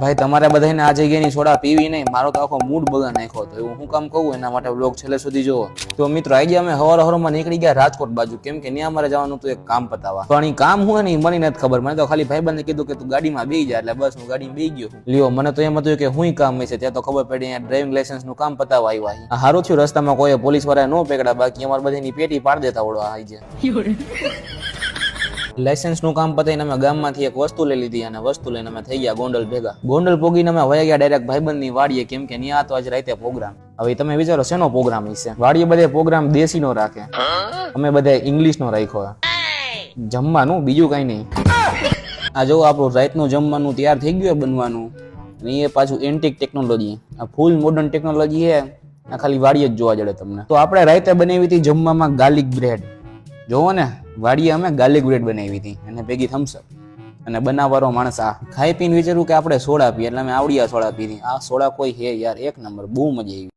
ભાઈ તમારે બધાને આ જગ્યાની સોડા પીવી નહીં, મારો તો આખો મૂડ બગાડ નાખ્યો હતો. એવું હું કામ કહું એના માટે વ્લોગ છેલ્લે સુધી જોવો. તો મિત્રો આજે અમે હવારમાં નીકળી ગયા રાજકોટ બાજુ, કેમ કે ત્યાં અમારે જવાનું હતું એક કામ પતાવવા. પણ એ કામ હું ને મને નથી ખબર. મને તો ખાલી ભાઈબંધને કીધું કે તું ગાડીમાં બેસી જા, એટલે બસ હું ગાડીમાં બેસી ગયો. લ્યો મને તો એમ હતું કે હું કામ હશે, ત્યાં તો ખબર પડી અહીંયા ડ્રાઇવિંગ લાયસન્સ નું કામ પતાવવા આવ્યા. સારું થયું રસ્તામાં કોઈ પોલીસ વાળા ન પકડા, બાકી અમારે બધાની પેટી પાડી દેતા ઓળવા આવી જાય. લાયસન્સ નું કામ પતાવીને અમે ગામમાંથી એક વસ્તુ લઈ લીધી અને વસ્તુ લઈને અમે થઈ ગયા ગોંડલ ભેગા. ગોંડલ પોગીને અમે વયા ગયા ડાયરેક્ટ ભાઈબંધ ની વાડીએ, કેમ કે ત્યાં તો આજે રાતે પ્રોગ્રામ. હવે તમે વિચારો શેનો પ્રોગ્રામ હશે? વાડીએ બધે પ્રોગ્રામ દેશી નો રાખે, અમે બધા ઇંગ્લિશ નો રાખ્યો. જમવાનું બીજું કઈ નહીં. આ જો આપણું રાતનું જમવાનું તૈયાર થઈ ગયું બનવાનું, એ પાછું એન્ટિક ટેકનોલોજી, આ ફૂલ મોડર્ન ટેકનોલોજી છે. આ ખાલી વાડીએ જ જોવા જડે તમને. તો આપણે રાતે બનાવી હતી જમવામાં ગાર્લિક બ્રેડ. જોવો ને વાડીએ અમે ગાર્લિક બ્રેડ બનાવી હતી અને ભેગી થમ્સઅપ, અને બનાવવાનો માણસ આ. ખાઈ પીને વિચાર્યું કે આપણે સોડા પીએ, એટલે અમે આવડિયા સોડા પીધી. આ સોડા કોઈ હે યાર એક નંબર, બહુ મજા આવી.